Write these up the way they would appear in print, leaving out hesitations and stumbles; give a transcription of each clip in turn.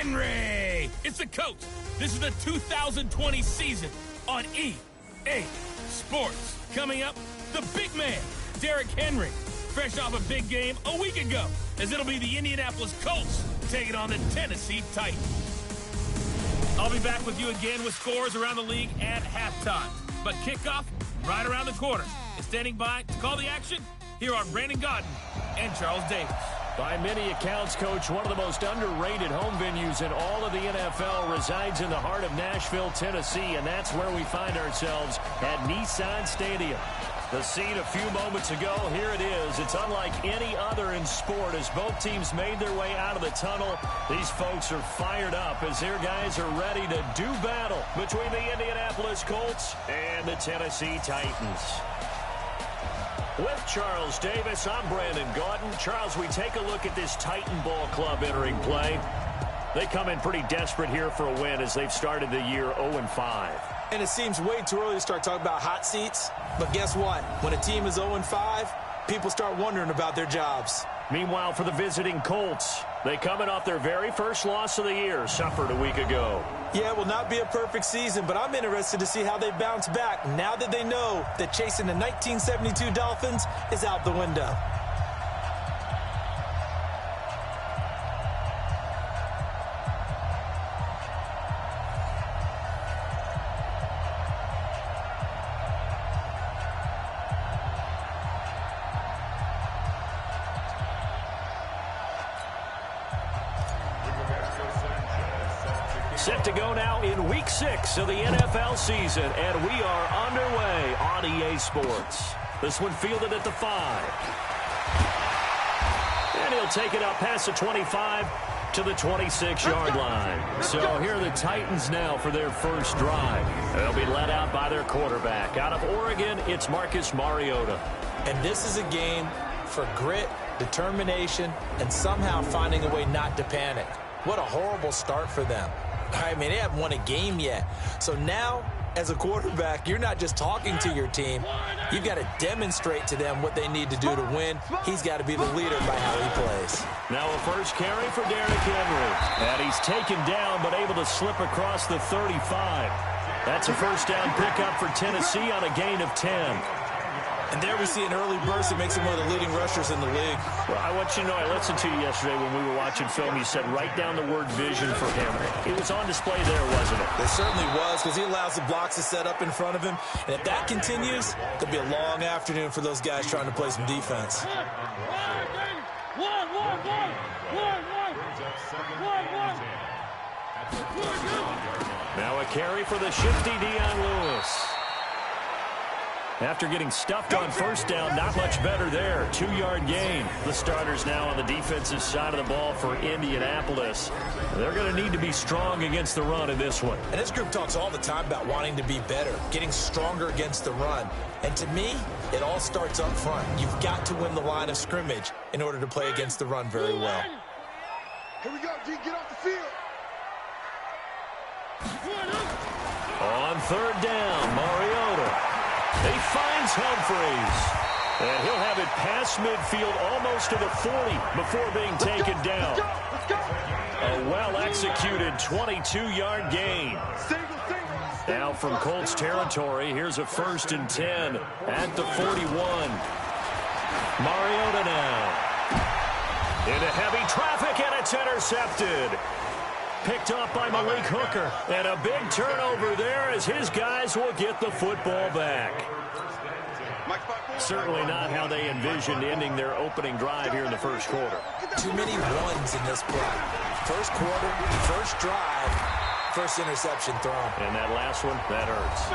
Henry. It's the coach. This is the 2020 season on EA Sports. Coming up, the big man, Derrick Henry, fresh off a big game a week ago, as it'll be the Indianapolis Colts taking on the Tennessee Titans. I'll be back with you again with scores around the league at halftime. But kickoff right around the corner. And standing by to call the action, here are Brandon Gaudin and Charles Davis. By many accounts, Coach, one of the most underrated home venues in all of the NFL resides in the heart of Nashville, Tennessee, and that's where we find ourselves at Nissan Stadium. The scene a few moments ago, here it is. It's unlike any other in sport as both teams made their way out of the tunnel. These folks are fired up as their guys are ready to do battle between the Indianapolis Colts and the Tennessee Titans. With Charles Davis, I'm Brandon Gaudin. Charles, we take a look at this Titan Ball Club entering play. They come in pretty desperate here for a win as they've started the year 0-5. And it seems way too early to start talking about hot seats. But guess what? When a team is 0-5, people start wondering about their jobs. Meanwhile, for the visiting Colts, they coming off their very first loss of the year, suffered a week ago. Yeah, it will not be a perfect season, but I'm interested to see how they bounce back now that they know that chasing the 1972 Dolphins is out the window. Set to go now in Week 6 of the NFL season, and we are underway on EA Sports. This one fielded at the 5. And he'll take it up past the 25 to the 26-yard line. So here are the Titans now for their first drive. They'll be led out by their quarterback. Out of Oregon, it's Marcus Mariota. And this is a game for grit, determination, and somehow finding a way not to panic. What a horrible start for them. I mean, they haven't won a game yet. So now, as a quarterback, you're not just talking to your team. You've got to demonstrate to them what they need to do to win. He's got to be the leader by how he plays. Now a first carry for Derrick Henry. And he's taken down, but able to slip across the 35. That's a first down pickup for Tennessee on a gain of 10. And there we see an early burst that makes him one of the leading rushers in the league. Well, I want you to know, I listened to you yesterday when we were watching film. You said write down the word vision for him. It was on display there, wasn't it? It certainly was, because he allows the blocks to set up in front of him. And if that continues, it'll be a long afternoon for those guys trying to play some defense. Now a carry for the shifty Deion Lewis. After getting stuffed on first down, not much better there. 2-yard gain. The starters now on the defensive side of the ball for Indianapolis. They're going to need to be strong against the run in this one. And this group talks all the time about wanting to be better, getting stronger against the run. And to me, it all starts up front. You've got to win the line of scrimmage in order to play against the run very well. Here we go, G, get off the field. On third down, Mariota. He finds Humphreys. And he'll have it past midfield almost to the 40 before being taken down. A well-executed 22-yard gain. Now from Colts territory, here's a 1st and 10 at the 41. Mariota now. Into heavy traffic, and it's intercepted. Picked up by Malik Hooker. And a big turnover there as his guys will get the football back. Certainly not how they envisioned ending their opening drive here in the first quarter. Too many ones in this play. First quarter, first drive, first interception thrown. And that last one, that hurts.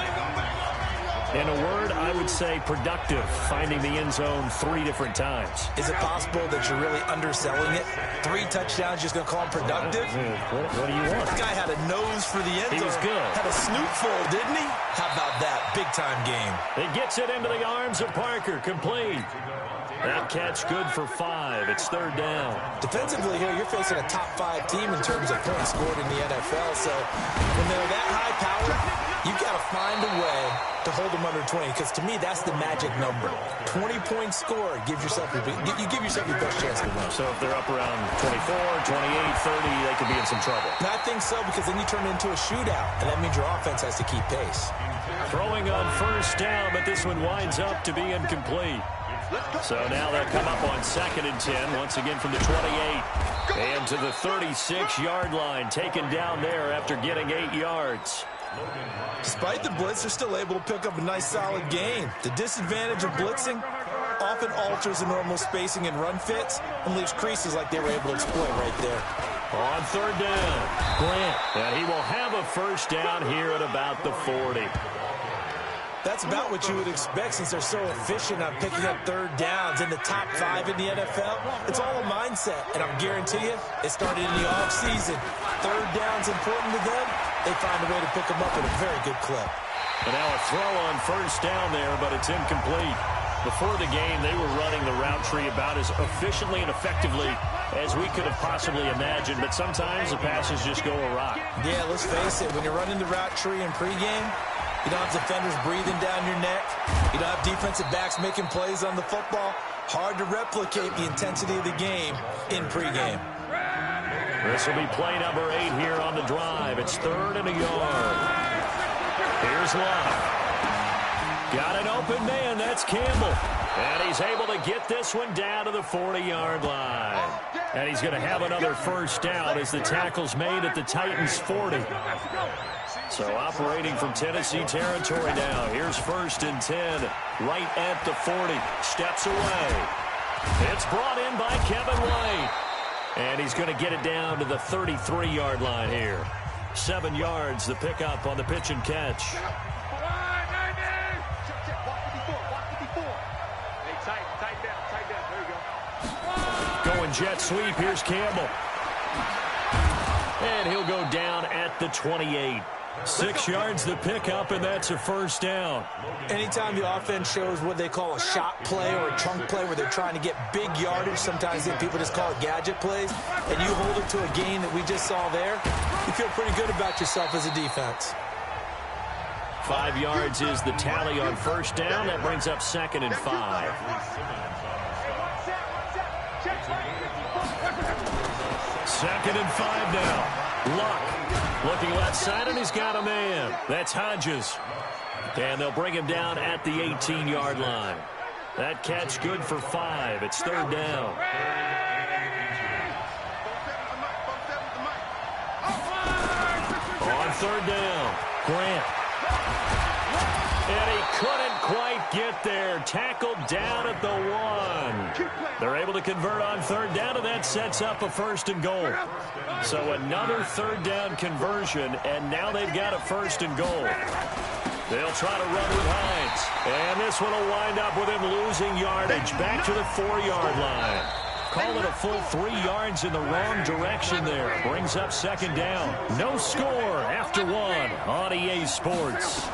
In a word, I would say productive, finding the end zone 3 different times. Is it possible that you're really underselling it? 3 touchdowns, just going to call him productive? What do you want? This guy had a nose for the end zone. He was good. Had a snootful, didn't he? How about that? Big-time game. It gets it into the arms of Parker, complete. That catch good for 5. It's third down. Defensively here, you're facing a top 5 team in terms of points scored in the NFL. So when they're that high powered, You've got to find a way to hold them under 20, because to me, that's the magic number. 20-point score gives yourself you give yourself your best chance to win. So if they're up around 24, 28, 30, they could be in some trouble. And I think so, because then you turn it into a shootout, and that means your offense has to keep pace. Throwing on first down, but this one winds up to be incomplete. So now they'll come up on 2nd and 10, once again from the 28. And to the 36-yard line, taken down there after getting 8 yards. Despite the blitz, they're still able to pick up a nice, solid gain. The disadvantage of blitzing often alters the normal spacing and run fits and leaves creases like they were able to exploit right there. On 3rd down, Grant. And he will have a first down here at about the 40. That's about what you would expect since they're so efficient on picking up 3rd downs in the top 5 in the NFL. It's all a mindset, and I'll guarantee you it started in the offseason. 3rd down's important to them. They find a way to pick them up at a very good clip. And now a throw on first down there, but it's incomplete. Before the game, they were running the route tree about as efficiently and effectively as we could have possibly imagined, but sometimes the passes just go awry. Yeah, let's face it, when you're running the route tree in pregame, you don't have defenders breathing down your neck. You don't have defensive backs making plays on the football. Hard to replicate the intensity of the game in pregame. This will be play number 8 here on the drive. It's 3rd and a yard. Here's Love. Got an open man. That's Campbell. And he's able to get this one down to the 40-yard line. And he's going to have another first down as the tackle's made at the Titans' 40. So operating from Tennessee territory now. Here's 1st and 10, right at the 40. Steps away. It's brought in by Kevin White. And he's going to get it down to the 33-yard line here. 7 yards, the pickup on the pitch and catch. Going jet sweep. Here's Campbell. And he'll go down at the 28. 6 yards the pickup, and that's a first down. Anytime the offense shows what they call a shot play or a chunk play where they're trying to get big yardage, sometimes people just call it gadget plays, and you hold it to a gain that we just saw there, you feel pretty good about yourself as a defense. 5 yards is the tally on first down. That brings up 2nd and 5. 2nd and 5 now. Luck. Looking left side, and he's got a man. That's Hodges. And they'll bring him down at the 18-yard line. That catch good for 5. It's 3rd down. On 3rd down, Grant. And he couldn't quite get there. Tackled down at the 1. They're able to convert on 3rd down, and that sets up a 1st and goal. So another 3rd down conversion, and now they've got a 1st and goal. They'll try to run with Hines. And this one will wind up with him losing yardage back to the 4-yard line. Call it a full 3 yards in the wrong direction there. Brings up 2nd down. No score after 1 on EA Sports.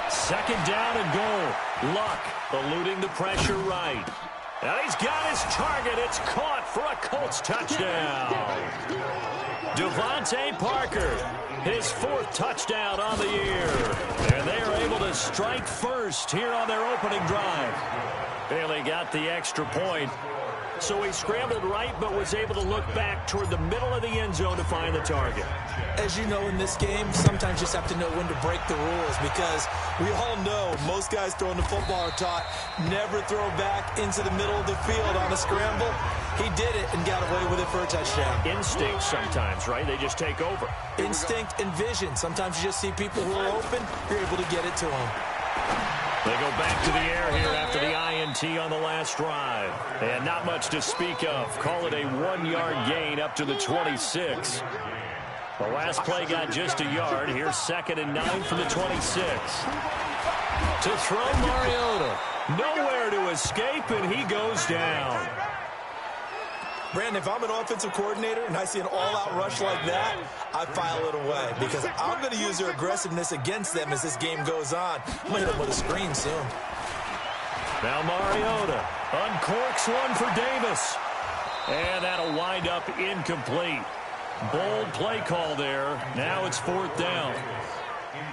2nd down and goal. Luck eluding the pressure right. And he's got his target. It's caught for a Colts touchdown. Devontae Parker, his 4th touchdown on the year. And they are able to strike first here on their opening drive. Bailey got the extra point. So he scrambled right, but was able to look back toward the middle of the end zone to find the target. As you know, in this game, sometimes you just have to know when to break the rules, because we all know most guys throwing the football are taught never throw back into the middle of the field on a scramble. He did it and got away with it for a touchdown. Instinct sometimes, right? They just take over. Instinct and vision. Sometimes you just see people who are open, you're able to get it to them. They go back to the air here after the INT on the last drive. And not much to speak of. Call it a 1-yard gain up to the 26. The last play got just a yard. Here's 2nd and 9 from the 26. To throw Mariota. Nowhere to escape, and he goes down. Brandon, if I'm an offensive coordinator and I see an all-out rush like that, I file it away, because I'm going to use their aggressiveness against them as this game goes on. I'm going to hit them with a screen soon. Now Mariota uncorks one for Davis. And that'll wind up incomplete. Bold play call there. Now it's 4th down.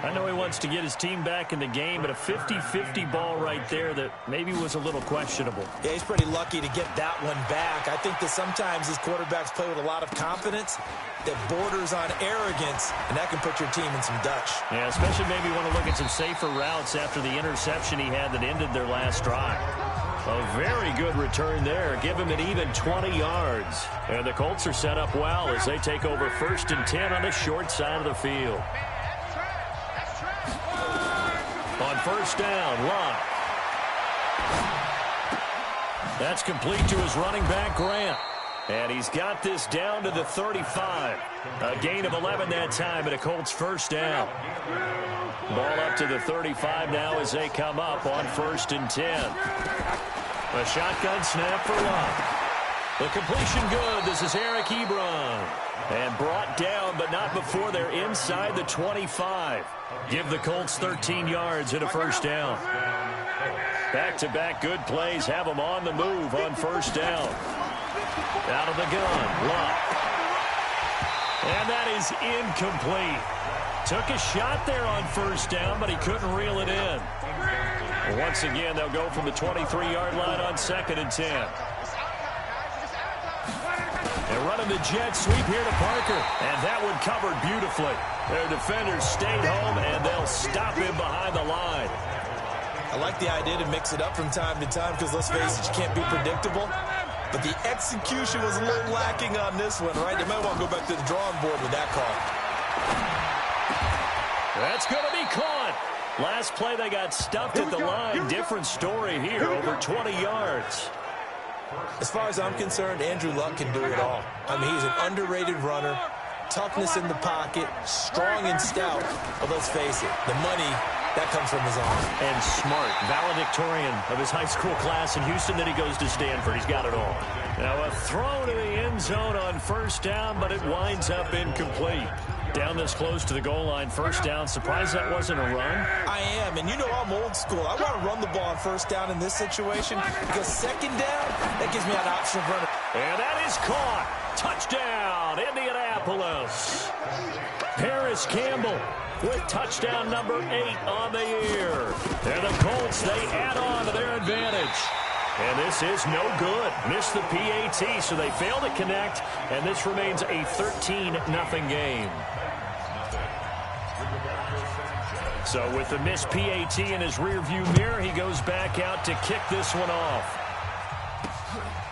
I know he wants to get his team back in the game, but a 50-50 ball right there that maybe was a little questionable. Yeah, he's pretty lucky to get that one back. I think that sometimes these quarterbacks play with a lot of confidence that borders on arrogance, and that can put your team in some Dutch. Yeah, especially maybe want to look at some safer routes after the interception he had that ended their last drive. A very good return there. Give him an even 20 yards. And the Colts are set up well as they take over 1st and 10 on the short side of the field. On 1st down, Locke. That's complete to his running back, Grant. And he's got this down to the 35. A gain of 11 that time and a Colts 1st down. Ball up to the 35 now as they come up on 1st and 10. A shotgun snap for Locke. The completion good. This is Eric Ebron. And brought down, but not before they're inside the 25. Give the Colts 13 yards and a 1st down. Back-to-back good plays have them on the move on 1st down. Out of the gun, Locke. And that is incomplete. Took a shot there on 1st down, but he couldn't reel it in. Once again, they'll go from the 23-yard line on 2nd and 10. They're running the jet sweep here to Parker, and that one covered beautifully. Their defenders stayed home, and they'll stop him behind the line. I like the idea to mix it up from time to time because, let's face it, you can't be predictable. But the execution was a little lacking on this one, right? They might want to go back to the drawing board with that call. That's going to be caught. Last play, they got stuffed at the line. Different story here, over 20 yards. As far as I'm concerned, Andrew Luck can do it all. I mean, he's an underrated runner, toughness in the pocket, strong and stout. But let's face it, the money, that comes from his arm. And smart, valedictorian of his high school class in Houston. Then he goes to Stanford. He's got it all. Now a throw to the end zone on 1st down, but it winds up incomplete. Down this close to the goal line, 1st down. Surprised that wasn't a run? I am, and you know I'm old school. I want to run the ball on 1st down in this situation because 2nd down, that gives me an option of running. And that is caught. Touchdown, Indianapolis. Paris Campbell with touchdown number 8 on the year. And the Colts, they add on to their advantage. And this is no good. Missed the PAT, so they fail to connect, and this remains a 13-0 game. So with the missed PAT in his rearview mirror, he goes back out to kick this one off.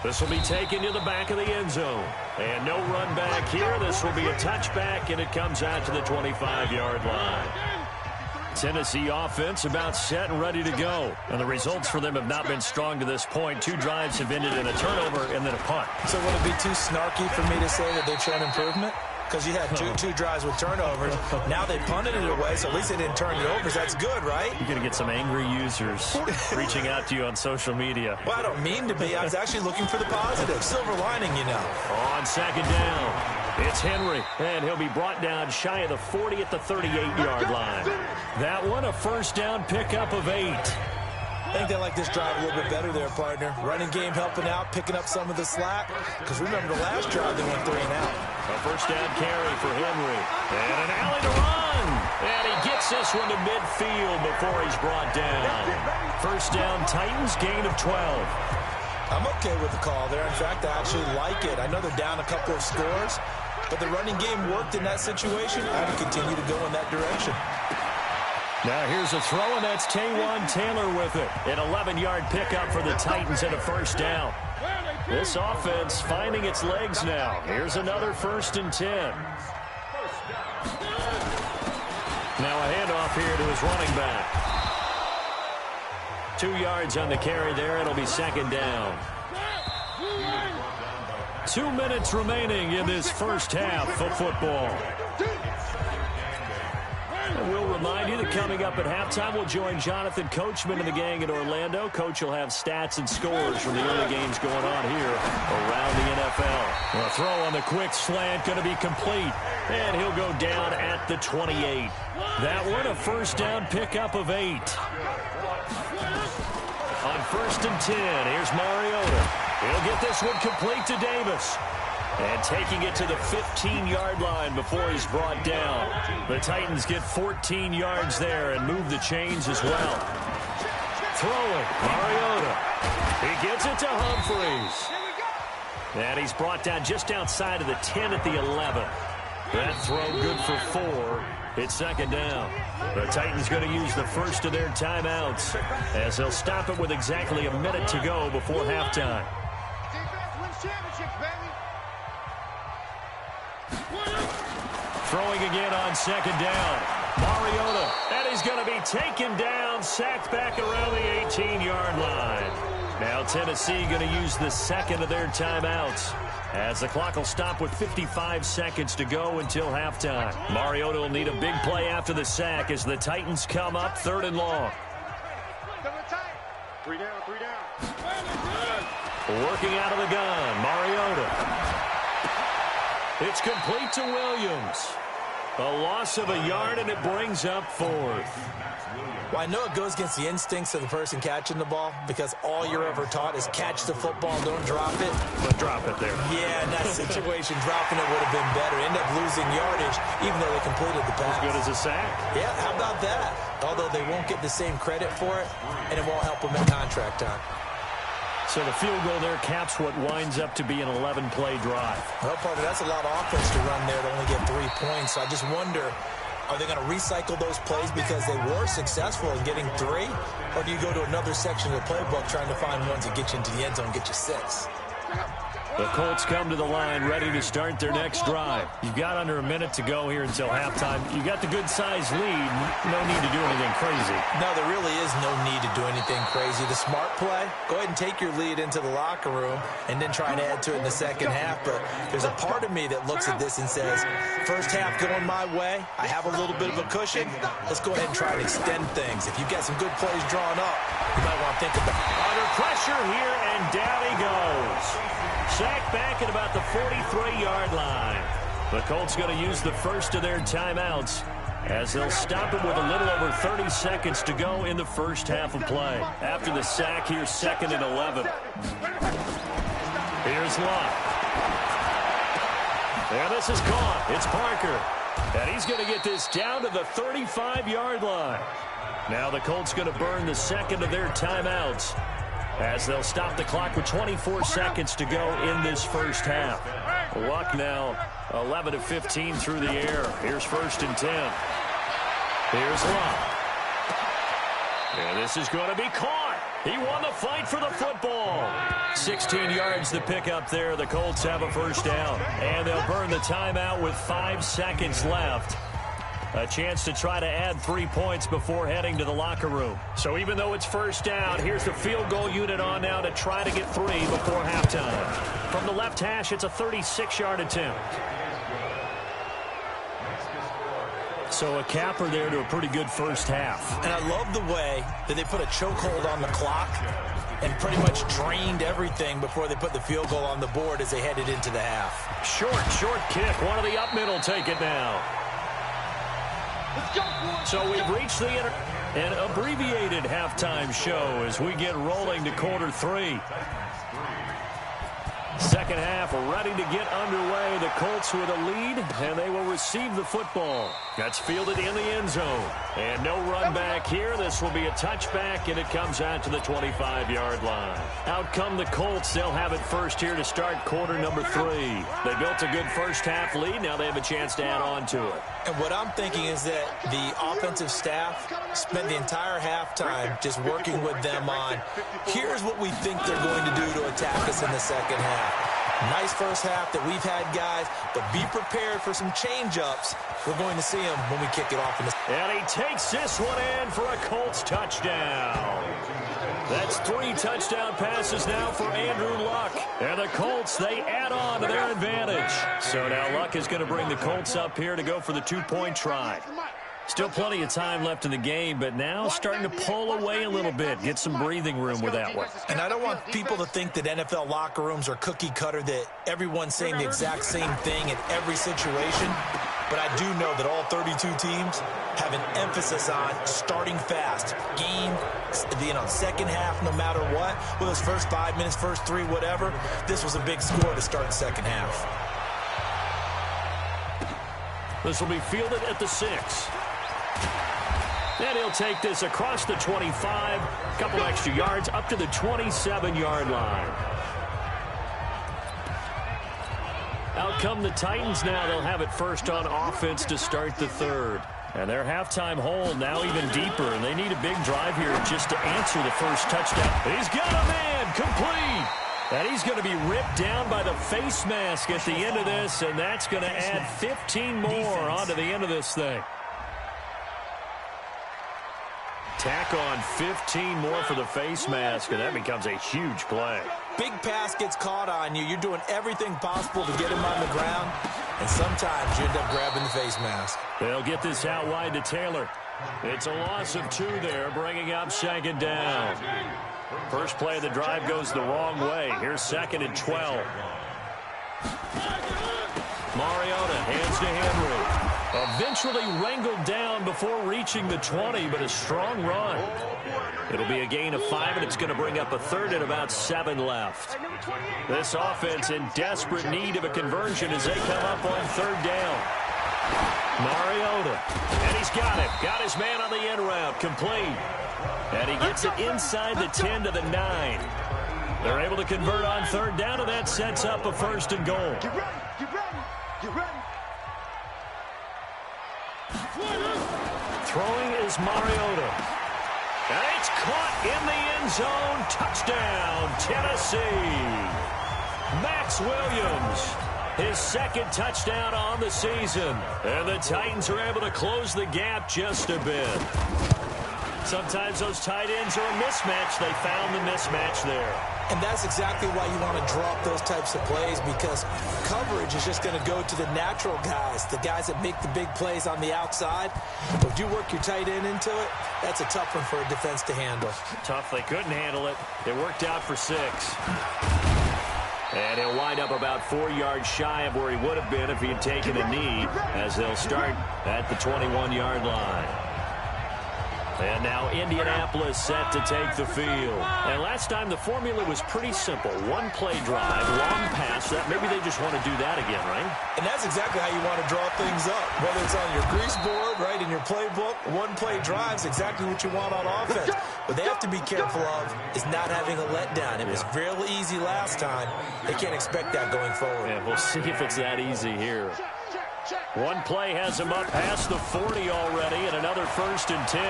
This will be taken to the back of the end zone. And no run back here. This will be a touchback, and it comes out to the 25-yard line. Tennessee offense about set and ready to go. And the results for them have not been strong to this point. 2 drives have ended in a turnover and then a punt. So would it be too snarky for me to say that they've shown improvement? Because you had two drives with turnovers. Now they punted it away, so at least they didn't turn it over. So that's good, right? You're going to get some angry users reaching out to you on social media. Well, I don't mean to be. I was actually looking for the positive. Silver lining, you know. On 2nd down, it's Henry, and he'll be brought down shy of the 40 at the 38-yard line. That one, a 1st down pickup of 8. I think they like this drive a little bit better there, partner. Running game helping out, picking up some of the slack. Because remember, the last drive, they went 3 and out. A 1st down carry for Henry. And an alley to run. And he gets this one to midfield before he's brought down. 1st down, Titans, gain of 12. I'm okay with the call there. In fact, I actually like it. I know they're down a couple of scores, but the running game worked in that situation. I would continue to go in that direction. Now here's a throw, and that's Taywan Taylor with it. An 11-yard pickup for the Titans and a 1st down. This offense finding its legs now. Here's another 1st and 10. Now a handoff here to his running back. 2 yards on the carry there. It'll be 2nd down. 2 minutes remaining in this first half of football. And we'll remind you that coming up at halftime, we'll join Jonathan Coachman and the gang in Orlando. Coach will have stats and scores from the early games going on here around the NFL. A throw on the quick slant going to be complete, and he'll go down at the 28. That one, a 1st down pickup of 8. On 1st and 10, here's Mariota. He'll get this one complete to Davis. And taking it to the 15-yard line before he's brought down. The Titans get 14 yards there and move the chains as well. Throwing, Mariota. He gets it to Humphries. And he's brought down just outside of the 10 at the 11. That throw good for 4. It's second down. The Titans going to use the first of their timeouts as they'll stop it with exactly a minute to go before halftime. Throwing again on second down. Mariota, and he's going to be taken down, sacked back around the 18-yard line. Now Tennessee going to use the second of their timeouts as the clock will stop with 55 seconds to go until halftime. Mariota will need a big play after the sack as the Titans come up 3rd and long. 3 down, 3 down. Working out of the gun, Mariota. It's complete to Williams. A loss of a yard, and it brings up 4th. Well, I know it goes against the instincts of the person catching the ball because all you're ever taught is catch the football, don't drop it. But drop it there. Yeah, in that situation, dropping it would have been better. End up losing yardage, even though they completed the pass. As good as a sack. Yeah, how about that? Although they won't get the same credit for it, and it won't help them at contract time. So the field goal there caps what winds up to be an 11-play drive. Well, partner, that's a lot of offense to run there to only get 3 points. So I just wonder, are they going to recycle those plays because they were successful in getting 3? Or do you go to another section of the playbook trying to find ones that get you into the end zone and get you 6? The Colts come to the line ready to start their next drive. You've got under a minute to go here until halftime. You got the good-sized lead. No need to do anything crazy. No, there really is no need to do anything crazy. The smart play, go ahead and take your lead into the locker room and then try and add to it in the second half. But there's a part of me that looks at this and says, first half going my way, I have a little bit of a cushion. Let's go ahead and try and extend things. If you've got some good plays drawn up, you might want to think about it. Under pressure here, and down he goes. Sacked back at about the 43-yard line. The Colts going to use the first of their timeouts as they'll stop it with a little over 30 seconds to go in the first half of play. After the sack, here's 2nd and 11. Here's Luck. And this is caught. It's Parker. And he's going to get this down to the 35-yard line. Now the Colts going to burn the second of their timeouts as they'll stop the clock with 24 seconds to go in this first half. Luck now 11 of 15 through the air. Here's 1st and 10. Here's Luck. And this is going to be caught. He won the fight for the football. 16 yards to pick up there. The Colts have a first down. And they'll burn the timeout with 5 seconds left. A chance to try to add 3 points before heading to the locker room. So even though it's first down, here's the field goal unit on now to try to get 3 before halftime. From the left hash, it's a 36-yard attempt. So a capper there to a pretty good first half. And I love the way that they put a chokehold on the clock and pretty much drained everything before they put the field goal on the board as they headed into the half. Short kick. One of the up middle take it now. So we've reached an abbreviated halftime show as we get rolling to quarter 3. Second half ready to get underway. The Colts with a lead, and they will receive the football. That's fielded in the end zone. And no run back here. This will be a touchback, and it comes out to the 25-yard line. Out come the Colts. They'll have it first here to start quarter number 3. They built a good first half lead. Now they have a chance to add on to it. And what I'm thinking is that the offensive staff spent the entire halftime just working with them on, here's what we think they're going to do to attack us in the second half. Nice first half that we've had, guys, but be prepared for some change-ups. We're going to see them when we kick it off. And he takes this one in for a Colts touchdown. That's 3 touchdown passes now for Andrew Luck. And the Colts, they add on to their advantage. So now Luck is going to bring the Colts up here to go for the 2-point try. Still plenty of time left in the game, but now starting to pull away a little bit. Get some breathing room with that one. And I don't want people to think that NFL locker rooms are cookie cutter, that everyone's saying the exact same thing in every situation. But I do know that all 32 teams have an emphasis on starting fast. Game, second half, no matter what. Whether it's first 5 minutes, first 3, whatever. This was a big score to start the second half. This will be fielded at the 6. And he'll take this across the 25, a couple extra yards, up to the 27-yard line. Out come the Titans now. They'll have it first on offense to start the third. And their halftime hole now even deeper, and they need a big drive here just to answer the first touchdown. He's got a man, complete. And he's going to be ripped down by the face mask at the end of this, and that's going to add 15 more onto the end of this thing. Tack on 15 more for the face mask, and that becomes a huge play. Big pass gets caught on you. You're doing everything possible to get him on the ground, and sometimes you end up grabbing the face mask. They'll get this out wide to Taylor. It's a loss of 2 there, bringing up 2nd down. First play of the drive goes the wrong way. Here's 2nd and 12. Mariota hands to Henry. Eventually wrangled down before reaching the 20, but a strong run. It'll be a gain of 5, and it's going to bring up a 3rd and about 7 left. This offense in desperate need of a conversion as they come up on 3rd down. Mariota, and he's got it. Got his man on the end route, complete. And he gets it inside the 10 to the 9. They're able to convert on 3rd down, and that sets up a 1st and goal. Get ready, get ready, get ready. Throwing is Mariota. And it's caught in the end zone. Touchdown, Tennessee. Max Williams, his 2nd touchdown on the season. And the Titans are able to close the gap just a bit. Sometimes those tight ends are a mismatch. They found the mismatch there. And that's exactly why you want to drop those types of plays, because coverage is just going to go to the natural guys, the guys that make the big plays on the outside. But if you work your tight end into it, that's a tough one for a defense to handle. Tough. They couldn't handle it. It worked out for 6. And he'll wind up about 4 yards shy of where he would have been if he had taken a knee, as they'll start at the 21-yard line. And now Indianapolis set to take the field. And last time the formula was pretty simple. 1 play drive, long pass. That maybe they just want to do that again, right? And that's exactly how you want to draw things up. Whether it's on your grease board, right, in your playbook, 1 play drive is exactly what you want on offense. What they have to be careful of is not having a letdown. It was real easy last time. They can't expect that going forward. Yeah, we'll see if it's that easy here. 1 play has him up past the 40 already, and another 1st and 10.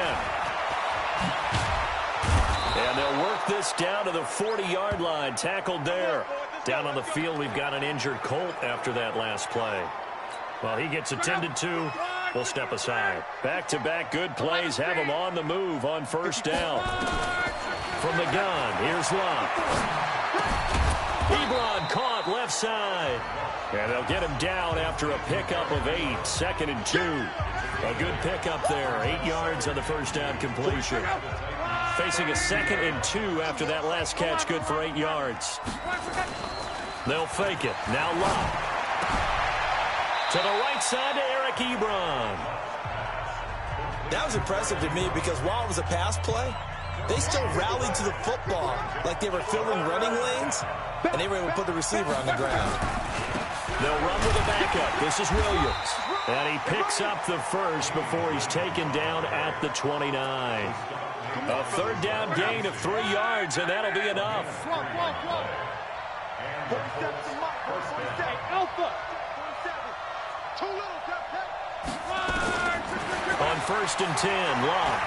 And they'll work this down to the 40-yard line. Tackled there. Down on the field, we've got an injured Colt after that last play. Well, he gets attended to. We'll step aside. Back-to-back good plays have him on the move on 1st down. From the gun, here's Love. Ebron caught left side. And they'll get him down after a pickup of 8. 2nd and 2. A good pickup there. 8 yards on the 1st down completion. Facing a 2nd and 2 after that last catch. Good for 8 yards. They'll fake it. Now Love. To the right side to Eric Ebron. That was impressive to me because while it was a pass play, they still rallied to the football like they were filling running lanes, and they were able to put the receiver on the ground. They'll run with a backup. This is Williams. And he picks up the 1st before he's taken down at the 29. A 3rd down gain of 3 yards, and that'll be enough. On 1st and 10, Love.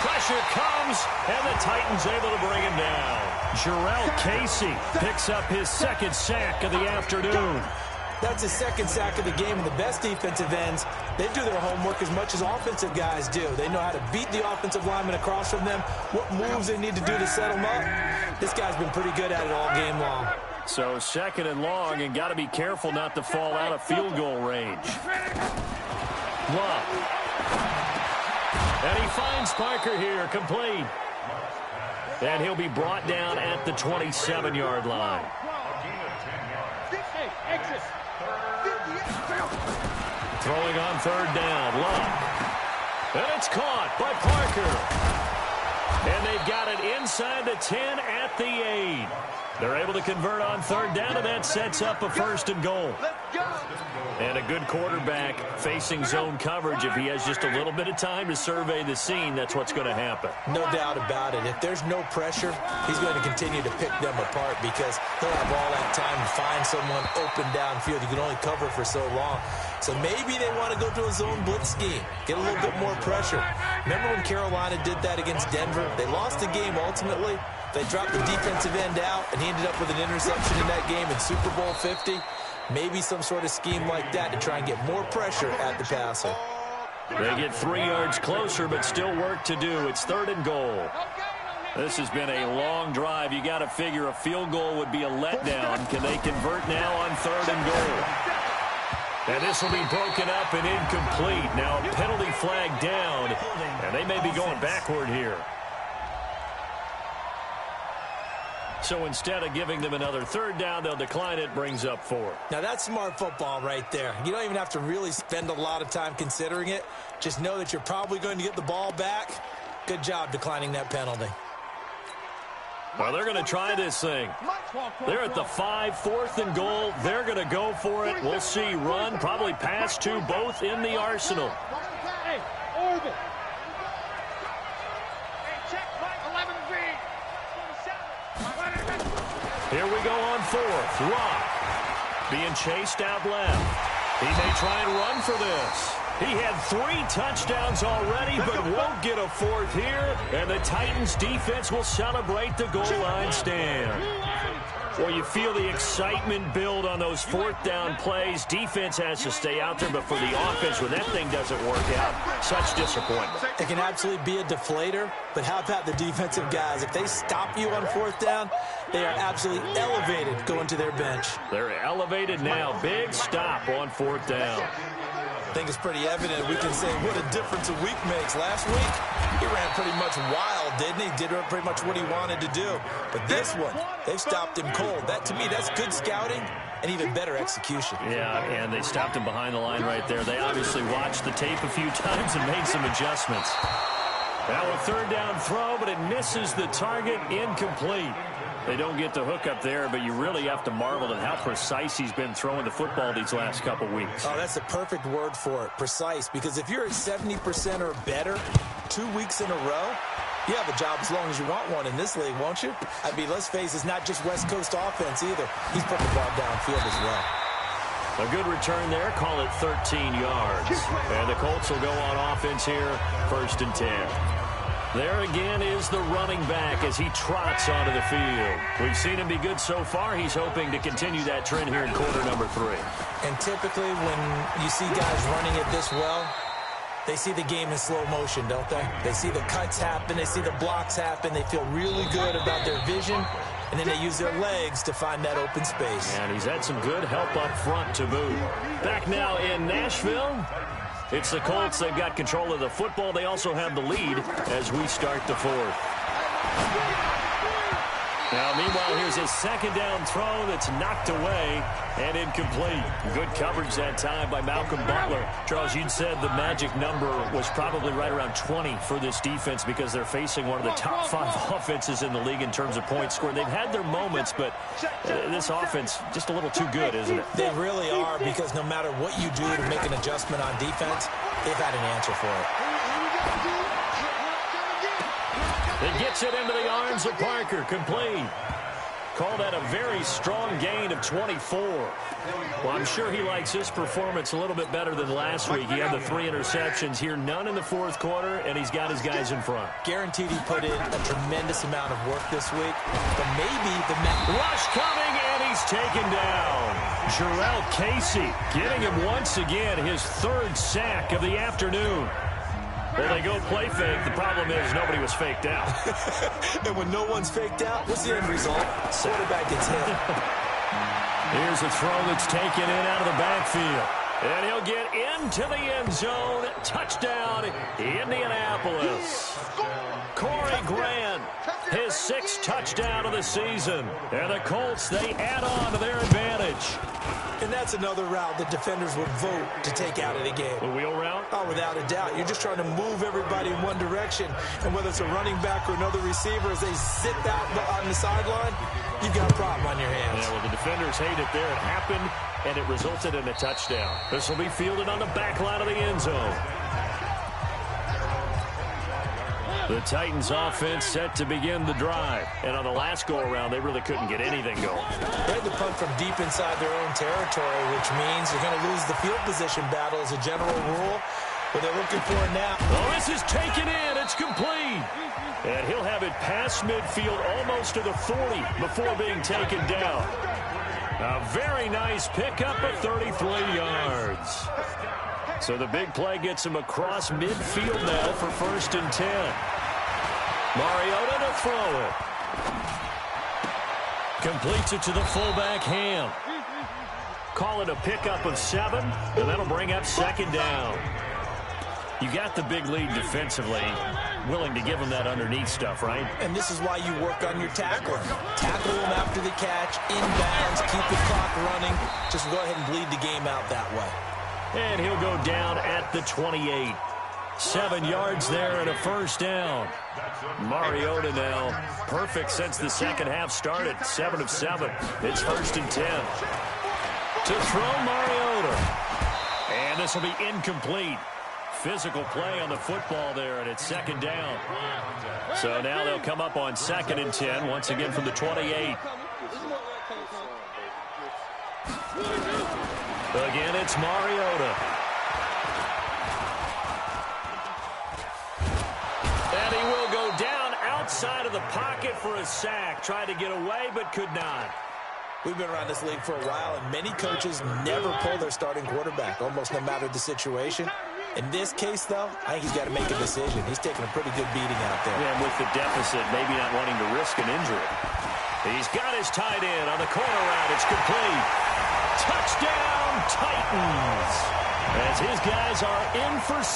Pressure comes, and the Titans able to bring him down. Jarrell Casey picks up his 2nd sack of the afternoon. That's his 2nd sack of the game, and the best defensive ends, they do their homework as much as offensive guys do. They know how to beat the offensive lineman across from them, what moves they need to do to set them up. This guy's been pretty good at it all game long. So 2nd and long, and got to be careful not to fall out of field goal range. Love. And he finds Parker here, complete. And he'll be brought down at the 27-yard line. Throwing on 3rd down, Love. And it's caught by Parker. And they've got it inside the 10 at the 8. They're able to convert on third down, and that sets up a first and goal. And a good quarterback facing zone coverage. If he has just a little bit of time to survey the scene, that's what's going to happen. No doubt about it. If there's no pressure, he's going to continue to pick them apart because he'll have all that time to find someone open downfield. You can only cover for so long. So maybe they want to go to a zone blitz scheme, get a little bit more pressure. Remember when Carolina did that against Denver? They lost the game ultimately. They dropped the defensive end out, and he ended up with an interception in that game in Super Bowl 50. Maybe some sort of scheme like that to try and get more pressure at the passer. They get 3 yards closer, but still work to do. It's third and goal. This has been a long drive. You got to figure a field goal would be a letdown. Can they convert now on third and goal? And this will be broken up and incomplete. Now a penalty flag down, and they may be going backward here. So instead of giving them another third down, they'll decline it, brings up 4. Now that's smart football right there. You don't even have to really spend a lot of time considering it. Just know that you're probably going to get the ball back. Good job declining that penalty. Well, they're going to try this thing. They're at the 5, 4th and goal. They're going to go for it. We'll see. Run, probably pass to both in the arsenal. Hey, Orville. Here we go on 4th. Rock being chased out left. He may try and run for this. He had 3 touchdowns already, but won't get a 4th here. And the Titans defense will celebrate the goal line stand. Well, you feel the excitement build on those 4th down plays. Defense has to stay out there, but for the offense, when that thing doesn't work out, such disappointment. It can absolutely be a deflator, but how about the defensive guys? If they stop you on 4th down, they are absolutely elevated going to their bench. They're elevated now. Big stop on 4th down. I think it's pretty evident. We can say what a difference a week makes. Last week, he ran pretty much wild, didn't he? Did pretty much what he wanted to do. But this one, they've stopped him cold. That, to me, that's good scouting and even better execution. Yeah, and they stopped him behind the line right there. They obviously watched the tape a few times and made some adjustments. Now a third down throw, but it misses the target. Incomplete. They don't get the hook up there, but you really have to marvel at how precise he's been throwing the football these last couple weeks. Oh, that's the perfect word for it, precise, because if you're at 70% or better 2 weeks in a row, you have a job as long as you want one in this league, won't you? I mean, let's face it, it's not just West Coast offense either. He's putting the ball downfield as well. A good return there, call it 13 yards. And the Colts will go on offense here, 1st and 10. There again is the running back as he trots onto the field. We've seen him be good so far. He's hoping to continue that trend here in quarter number 3. And typically when you see guys running it this well, they see the game in slow motion, don't they? They see the cuts happen. They see the blocks happen. They feel really good about their vision. And then they use their legs to find that open space. And he's had some good help up front to boot. Back now in Nashville. It's the Colts. They've got control of the football. They also have the lead as we start the 4th. Now, meanwhile, here's a 2nd down throw that's knocked away and incomplete. Good coverage that time by Malcolm Butler. Charles, you'd said the magic number was probably right around 20 for this defense because they're facing one of the top 5 offenses in the league in terms of points scored. They've had their moments, but this offense just a little too good, isn't it? They really are, because no matter what you do to make an adjustment on defense, they've had an answer for it. It gets it into the arms of Parker. Complete. Called that a very strong gain of 24. Well, I'm sure he likes his performance a little bit better than last week. He had the 3 interceptions here, none in the 4th quarter, and he's got his guys in front. Guaranteed he put in a tremendous amount of work this week, but maybe the rush coming, and he's taken down. Jarrell Casey getting him once again, his 3rd sack of the afternoon. Well, they go play fake. The problem is nobody was faked out. And when no one's faked out, what's the end result? Quarterback gets hit. Here's a throw that's taken in out of the backfield. And he'll get into the end zone. Touchdown, Indianapolis. Corey Grant, his 6th touchdown of the season. And the Colts, they add on to their advantage. And that's another route that defenders would vote to take out of the game. The wheel route? Oh, without a doubt. You're just trying to move everybody in one direction. And whether it's a running back or another receiver, as they zip out on the sideline, you've got a problem on your hands. Yeah, well, the defenders hate it there. It happened, and it resulted in a touchdown. This will be fielded on the back line of the end zone. The Titans offense set to begin the drive. And on the last go-around, they really couldn't get anything going. They had to punt from deep inside their own territory, which means you're going to lose the field position battle as a general rule. But they're looking for it now. Oh, this is taken in. It's complete. And he'll have it past midfield almost to the 40 before being taken down. A very nice pickup of 33 yards. So the big play gets him across midfield now for 1st and 10. Mariota to throw it. Completes it to the fullback, Ham. Call it a pickup of 7, and that'll bring up 2nd down. You got the big lead defensively. Willing to give him that underneath stuff, right? And this is why you work on your tackling. Tackle him after the catch, inbounds, keep the clock running. Just go ahead and bleed the game out that way. And he'll go down at the 28. 7 yards there and a 1st down. Mariota now perfect since the second half started. 7 of 7. It's 1st and 10. To throw Mariota. And this will be incomplete. Physical play on the football there, and it's 2nd down. So now they'll come up on 2nd and 10, once again from the 28. Again, it's Mariota. And he will go down outside of the pocket for a sack. Tried to get away, but could not. We've been around this league for a while, and many coaches never pull their starting quarterback, almost no matter the situation. In this case, though, I think he's got to make a decision. He's taking a pretty good beating out there. Yeah, and with the deficit, maybe not wanting to risk an injury. He's got his tight end on the corner route. It's complete. Touchdown, Titans. As his guys are in for 6.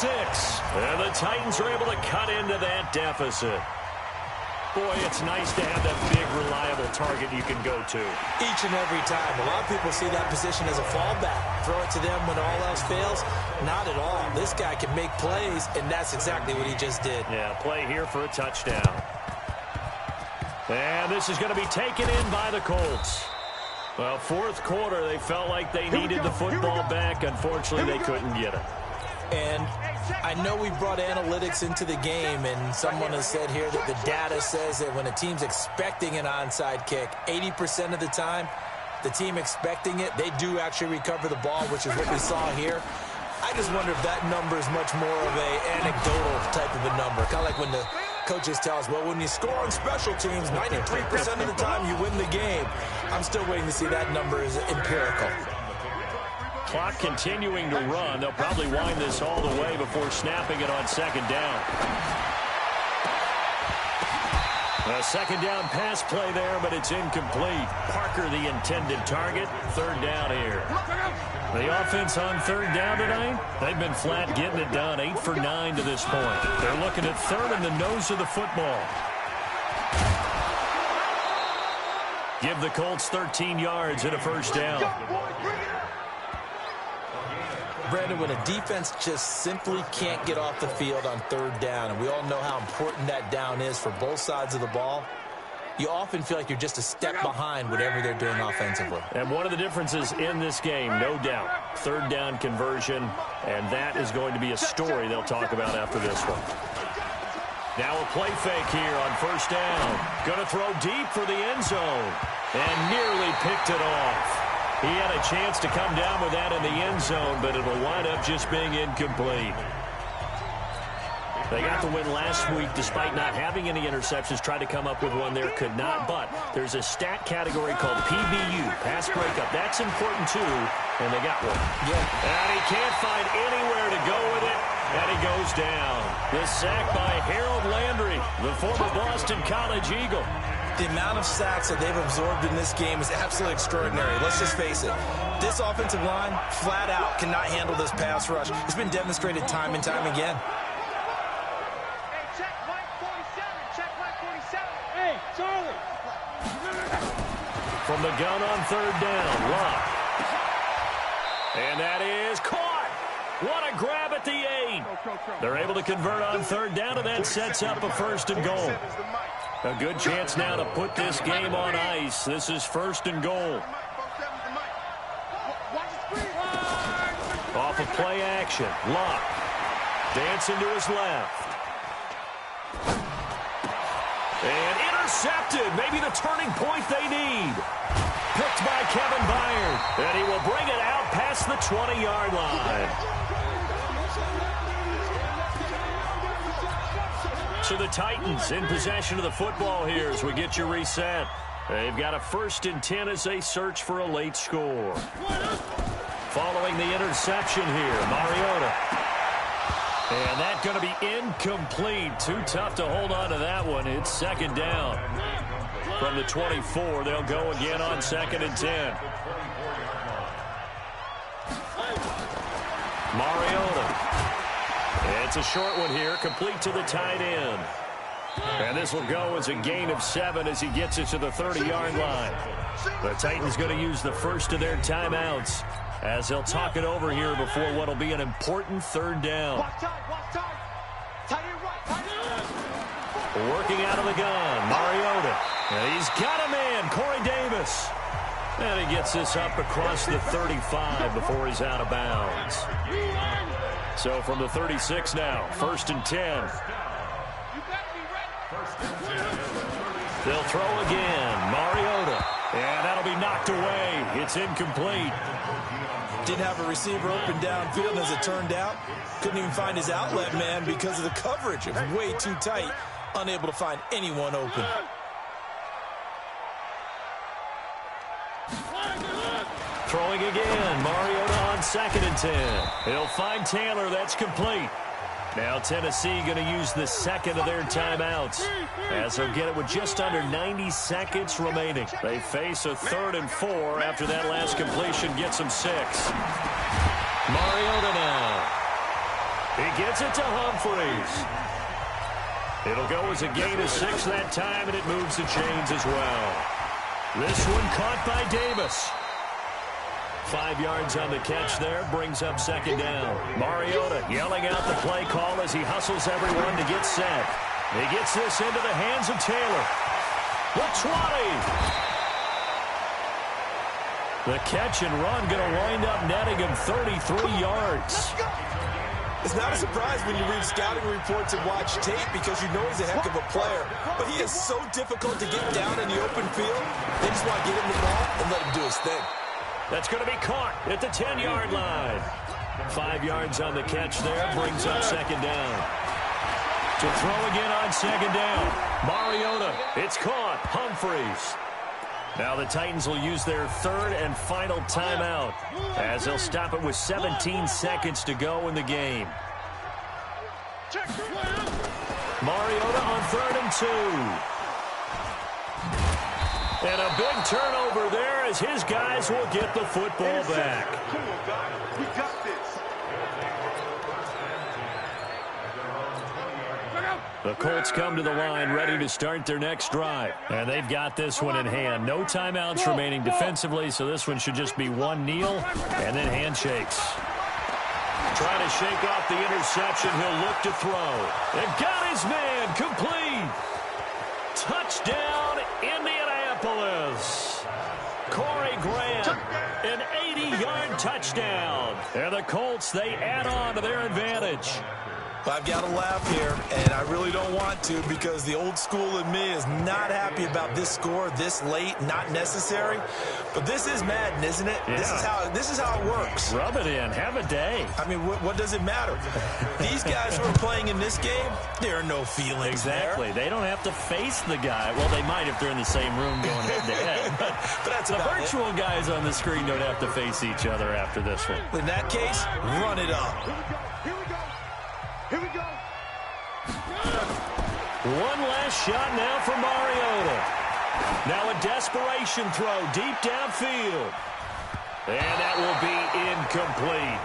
And the Titans are able to cut into that deficit. Boy, it's nice to have that big, reliable target you can go to. Each and every time. A lot of people see that position as a fallback. Throw it to them when all else fails. Not at all. This guy can make plays, and that's exactly what he just did. Yeah, play here for a touchdown. And this is going to be taken in by the Colts. Well, 4th quarter, they felt like they needed the football back. Unfortunately, they couldn't get it. And I know we brought analytics into the game, and someone has said here that the data says that when a team's expecting an onside kick, 80% of the time, the team expecting it, they do actually recover the ball, which is what we saw here. I just wonder if that number is much more of an anecdotal type of a number. Kind of like when the coaches tell us, well, when you score on special teams, 93% of the time you win the game. I'm still waiting to see that number is empirical. Clock continuing to run. They'll probably wind this all the way before snapping it on 2nd down. A 2nd down pass play there, but it's incomplete. Parker, the intended target. 3rd down here. The offense on 3rd down tonight, they've been flat getting it done. 8 for 9 to this point. They're looking at 3rd in the nose of the football. Give the Colts 13 yards and a 1st down. Brandon, when a defense just simply can't get off the field on 3rd down, and we all know how important that down is for both sides of the ball, you often feel like you're just a step behind whatever they're doing offensively. And one of the differences in this game, no doubt, 3rd down conversion, and that is going to be a story they'll talk about after this one. Now a play fake here on 1st down. Going to throw deep for the end zone, and nearly picked it off. He had a chance to come down with that in the end zone, but it'll wind up just being incomplete. They got the win last week despite not having any interceptions. Tried to come up with one there, could not. But there's a stat category called PBU, pass breakup. That's important too, and they got one. Yeah. And he can't find anywhere to go with it, and he goes down. The sack by Harold Landry, the former Boston College Eagle. The amount of sacks that they've absorbed in this game is absolutely extraordinary. Let's just face it. This offensive line, flat out, cannot handle this pass rush. It's been demonstrated time and time again. Hey, check Mike 47. Check Mike 47. Hey, Charlie. From the gun on 3rd down, Locke. And that is caught. What a grab at the 8. They're able to convert on 3rd down, and that sets up a 1st and goal. A good chance now to put this game on ice. This is 1st and goal. Off of play action. Luck. Dancing to his left. And intercepted. Maybe the turning point they need. Picked by Kevin Byard. And he will bring it out past the 20-yard line. So the Titans in possession of the football here as we get you reset. They've got a 1st and 10 as they search for a late score. Following the interception here, Mariota. And that's going to be incomplete. Too tough to hold on to that one. It's 2nd down. From the 24, they'll go again on 2nd and 10. Mariota. It's a short one here, complete to the tight end. And this will go as a gain of 7 as he gets it to the 30-yard line. The Titans going to use the first of their timeouts as they'll talk it over here before what will be an important 3rd down. Working out of the gun, Mariota. And he's got a man, Corey Davis. And he gets this up across the 35 before he's out of bounds. So from the 36 now, 1st and 10. They'll throw again, Mariota. And that'll be knocked away. It's incomplete. Didn't have a receiver open downfield, as it turned out. Couldn't even find his outlet man because of the coverage. It was way too tight. Unable to find anyone open. Throwing again, Mariota on 2nd and 10. He'll find Taylor. That's complete. Now Tennessee going to use the 2nd of their timeouts as they'll get it with just under 90 seconds remaining. They face a 3rd and 4 after that last completion gets them 6. Mariota now. He gets it to Humphreys. It'll go as a gain of 6 that time, and it moves the chains as well. This one caught by Davis. 5 yards on the catch there, brings up 2nd down. Mariota yelling out the play call as he hustles everyone to get set. He gets this into the hands of Taylor. The 20. The catch and run going to wind up netting him 33 yards. It's not a surprise when you read scouting reports and watch tape because you know he's a heck of a player. But he is so difficult to get down in the open field. They just want to get him the ball and let him do his thing. That's going to be caught at the 10-yard line. 5 yards on the catch there, brings up 2nd down. To throw again on 2nd down. Mariota, it's caught. Humphreys. Now the Titans will use their 3rd and final timeout as they'll stop it with 17 seconds to go in the game. Mariota on 3rd and 2. And a big turnover there as his guys will get the football back. We got this. The Colts come to the line ready to start their next drive. And they've got this one in hand. No timeouts remaining defensively, so this one should just be one kneel and then handshakes. Trying to shake off the interception. He'll look to throw. And got his man complete. Touchdown, Indianapolis. Corey Graham, an 80-yard touchdown. And the Colts, they add on to their advantage. I've got to laugh here, and I really don't want to because the old school in me is not happy about this score this late, not necessary. But this is Madden, isn't it? Yeah. This is how it works. Rub it in. Have a day. I mean, what does it matter? These guys who are playing in this game, there are no feelings Exactly. there. They don't have to face the guy. Well, they might if they're in the same room going head-to-head. But that's the virtual guys on the screen don't have to face each other after this one. In that case, run it up. Here we go. Here we go. One last shot now for Mariota. Now a desperation throw deep downfield. And that will be incomplete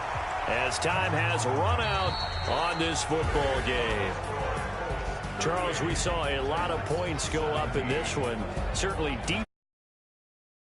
as time has run out on this football game. Charles, we saw a lot of points go up in this one. Certainly deep.